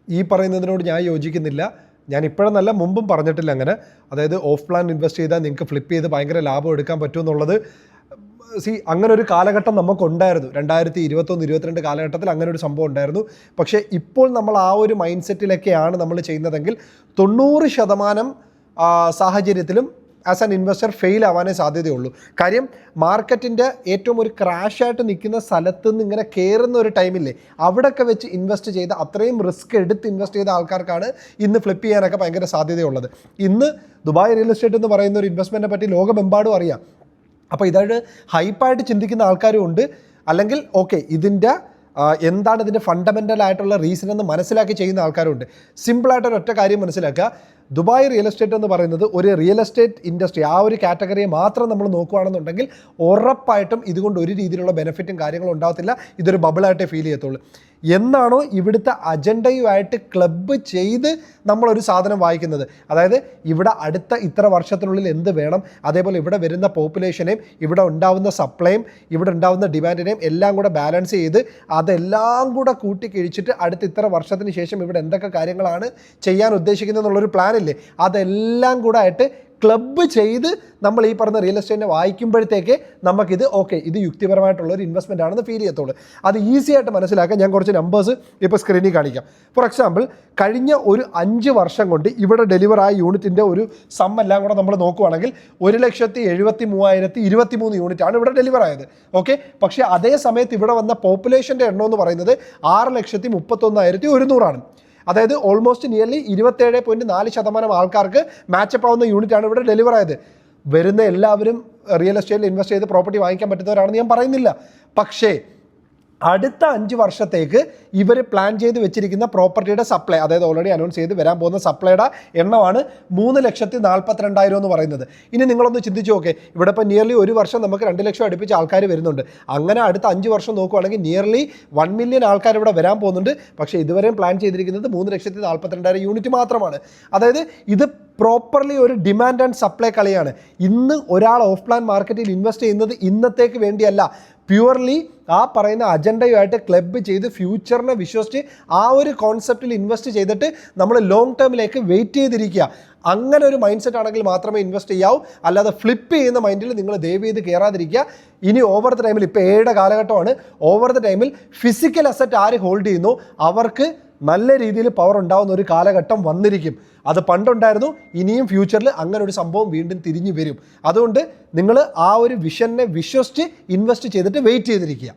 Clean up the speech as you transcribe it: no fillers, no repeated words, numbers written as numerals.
ഈ പറയുന്നതിനോട് ഞാൻ യോജിക്കുന്നില്ല. ഞാൻ ഇപ്പോഴെന്നല്ല മുമ്പും പറഞ്ഞിട്ടില്ല അങ്ങനെ. അതായത് ഓഫ് പ്ലാൻ ഇൻവെസ്റ്റ് ചെയ്താൽ നിങ്ങൾക്ക് ഫ്ലിപ്പ് ചെയ്ത് ഭയങ്കര ലാഭം എടുക്കാൻ പറ്റുമെന്നുള്ളത് അങ്ങനെ ഒരു കാലഘട്ടം നമുക്കുണ്ടായിരുന്നു. 2021-22 കാലഘട്ടത്തിൽ അങ്ങനെ ഒരു സംഭവം ഉണ്ടായിരുന്നു. പക്ഷേ ഇപ്പോൾ നമ്മൾ ആ ഒരു മൈൻഡ് സെറ്റിലൊക്കെയാണ് നമ്മൾ ചെയ്യുന്നതെങ്കിൽ 90% സാഹചര്യത്തിലും ആസ് ആൻ ഇൻവെസ്റ്റർ ഫെയിൽ ആവാനേ സാധ്യതയുള്ളൂ. കാര്യം മാർക്കറ്റിൻ്റെ ഏറ്റവും ഒരു ക്രാഷായിട്ട് നിൽക്കുന്ന സ്ഥലത്ത് നിന്ന് ഇങ്ങനെ കയറുന്ന ഒരു ടൈമില്ലേ, അവിടെയൊക്കെ വെച്ച് ഇൻവെസ്റ്റ് ചെയ്ത് അത്രയും റിസ്ക് എടുത്ത് ഇൻവെസ്റ്റ് ചെയ്ത ആൾക്കാർക്കാണ് ഇന്ന് ഫ്ലിപ്പ് ചെയ്യാനൊക്കെ ഭയങ്കര സാധ്യതയുള്ളത്. ഇന്ന് ദുബായ് റിയൽ എസ്റ്റേറ്റ് എന്ന് പറയുന്ന ഒരു ഇൻവെസ്റ്റ്മെൻറ്റിനെ പറ്റി ലോകമെമ്പാടും അറിയാം. അപ്പോൾ ഇതായിട്ട് ഹൈപ്പായിട്ട് ചിന്തിക്കുന്ന ആൾക്കാരും ഉണ്ട്. അല്ലെങ്കിൽ ഓക്കെ ഇതിൻ്റെ എന്താണ് ഇതിൻ്റെ ഫണ്ടമെൻ്റൽ ആയിട്ടുള്ള റീസൺ എന്ന് മനസ്സിലാക്കി ചെയ്യുന്ന ആൾക്കാരുണ്ട്. സിമ്പിളായിട്ടൊരു ഒറ്റ കാര്യം മനസ്സിലാക്കുക. ദുബായ് റിയൽ എസ്റ്റേറ്റ് എന്ന് പറയുന്നത് ഒരു റിയൽ എസ്റ്റേറ്റ് ഇൻഡസ്ട്രി, ആ ഒരു കാറ്റഗറിയെ മാത്രം നമ്മൾ നോക്കുകയാണെന്നുണ്ടെങ്കിൽ ഉറപ്പായിട്ടും ഇതുകൊണ്ട് ഒരു രീതിയിലുള്ള ബെനിഫിറ്റും കാര്യങ്ങളും ഉണ്ടാകത്തില്ല. ഇതൊരു ബബിളായിട്ടേ ഫീൽ ചെയ്യത്തുള്ളൂ. എന്നാണോ ഇവിടുത്തെ അജണ്ടയുമായിട്ട് ക്ലബ്ബ് ചെയ്ത് നമ്മളൊരു സാധനം വായിക്കുന്നത്, അതായത് ഇവിടെ അടുത്ത ഇത്ര വർഷത്തിനുള്ളിൽ എന്ത് വേണം, അതേപോലെ ഇവിടെ വരുന്ന പോപ്പുലേഷനെയും ഇവിടെ ഉണ്ടാവുന്ന സപ്ലൈയും ഇവിടെ ഉണ്ടാവുന്ന ഡിമാൻഡിനെയും എല്ലാം കൂടെ ബാലൻസ് ചെയ്ത് അതെല്ലാം കൂടെ കൂട്ടിക്കിഴിച്ചിട്ട് അടുത്ത ഇത്ര വർഷത്തിന് ശേഷം ഇവിടെ എന്തൊക്കെ കാര്യങ്ങളാണ് ചെയ്യാൻ ഉദ്ദേശിക്കുന്നത് എന്നുള്ളൊരു പ്ലാനില്ലേ, അതെല്ലാം കൂടെ ആയിട്ട് ക്ലബ്ബ് ചെയ്ത് നമ്മൾ ഈ പറഞ്ഞ റിയൽ എസ്റ്റേറ്റിനെ വായിക്കുമ്പോഴത്തേക്ക് നമുക്കിത് ഓക്കെ ഇത് യുക്തിപരമായിട്ടുള്ളൊരു ഇൻവെസ്റ്റ്മെൻ്റ് ആണെന്ന് ഫീൽ ചെയ്യത്തുള്ളൂ. അത് ഈസി ആയിട്ട് മനസ്സിലാക്കാൻ ഞാൻ കുറച്ച് നമ്പേഴ്സ് ഇപ്പോൾ സ്ക്രീനിൽ കാണിക്കാം. ഫോർ എക്സാമ്പിൾ, കഴിഞ്ഞ ഒരു 5 വർഷം കൊണ്ട് ഇവിടെ ഡെലിവർ ആയ യൂണിറ്റിൻ്റെ ഒരു സം എല്ലാം കൂടെ നമ്മൾ നോക്കുകയാണെങ്കിൽ 1,73,023 യൂണിറ്റാണ് ഇവിടെ ഡെലിവർ ആയത്. ഓക്കെ, പക്ഷേ അതേ സമയത്ത് ഇവിടെ വന്ന പോപ്പുലേഷൻ്റെ എണ്ണം എന്ന് പറയുന്നത് 6,31,100 ആണ്. അതായത് ഓൾമോസ്റ്റ് നിയർലി 27.4% ആൾക്കാർക്ക് മാച്ചപ്പ് ആവുന്ന യൂണിറ്റാണ് ഇവിടെ ഡെലിവർ ആയത്. വരുന്ന എല്ലാവരും റിയൽ എസ്റ്റേറ്റിൽ ഇൻവെസ്റ്റ് ചെയ്ത് പ്രോപ്പർട്ടി വാങ്ങിക്കാൻ പറ്റുന്നവരാണെന്ന് ഞാൻ പറയുന്നില്ല. പക്ഷേ അടുത്ത 5 വർഷത്തേക്ക് ഇവർ പ്ലാൻ ചെയ്ത് വെച്ചിരിക്കുന്ന പ്രോപ്പർട്ടിയുടെ സപ്ലൈ, അതായത് ഓൾറെഡി അനൗൺസ് ചെയ്ത് വരാൻ പോകുന്ന സപ്ലൈയുടെ എണ്ണമാണ് 3,42,000 എന്ന് പറയുന്നത്. ഇനി നിങ്ങളൊന്ന് ചിന്തിച്ച് നോക്കേ, ഇവിടെ ഇപ്പോൾ നിയർലി ഒരു വർഷം നമുക്ക് 2 ലക്ഷം അടുപ്പിച്ച് ആൾക്കാർ വരുന്നുണ്ട്. അങ്ങനെ അടുത്ത 5 വർഷം നോക്കുകയാണെങ്കിൽ നിയർലി 1 മില്യൺ ആൾക്കാർ ഇവിടെ വരാൻ പോകുന്നുണ്ട്. പക്ഷേ ഇതുവരെയും പ്ലാൻ ചെയ്തിരിക്കുന്നത് 3,42,000 യൂണിറ്റ് മാത്രമാണ്. അതായത് ഇത് പ്രോപ്പർലി ഒരു ഡിമാൻഡ് ആൻഡ് സപ്ലൈ കളിയാണ്. ഇന്ന് ഒരാൾ ഓഫ് പ്ലാൻ മാർക്കറ്റിൽ ഇൻവെസ്റ്റ് ചെയ്യുന്നത് ഇന്നത്തേക്ക് വേണ്ടിയല്ല, പ്യുവർലി ആ പറയുന്ന അജണ്ടയുമായിട്ട് ക്ലബ്ബ് ചെയ്ത് ഫ്യൂച്ചറിനെ വിശ്വസിച്ച് ആ ഒരു കോൺസെപ്റ്റിൽ ഇൻവെസ്റ്റ് ചെയ്തിട്ട് നമ്മൾ ലോങ് ടേമിലേക്ക് വെയിറ്റ് ചെയ്തിരിക്കുക. അങ്ങനെ ഒരു മൈൻഡ് സെറ്റ് ആണെങ്കിൽ മാത്രമേ ഇൻവെസ്റ്റ് ചെയ്യാവൂ. അല്ലാതെ ഫ്ലിപ്പ് ചെയ്യുന്ന മൈൻഡിൽ നിങ്ങൾ ദയവ് ചെയ്ത് കയറാതിരിക്കുക. ഇനി ഓവർ ദ ടൈമിൽ, ഇപ്പോൾ 7 കാലഘട്ടമാണ്, ഓവർ ദ ടൈമിൽ ഫിസിക്കൽ അസറ്റ് ആര് ഹോൾഡ് ചെയ്യുന്നു അവർക്ക് നല്ല രീതിയിൽ പവർ ഉണ്ടാവുന്ന ഒരു കാലഘട്ടം വന്നിരിക്കും. അത് പണ്ടുണ്ടായിരുന്നു, ഇനിയും ഫ്യൂച്ചറിൽ അങ്ങനെ ഒരു സംഭവം വീണ്ടും തിരിഞ്ഞു വരും. അതുകൊണ്ട് നിങ്ങൾ ആ ഒരു വിഷനെ വിശ്വസിച്ച് ഇൻവെസ്റ്റ് ചെയ്തിട്ട് വെയിറ്റ് ചെയ്തിരിക്കുക.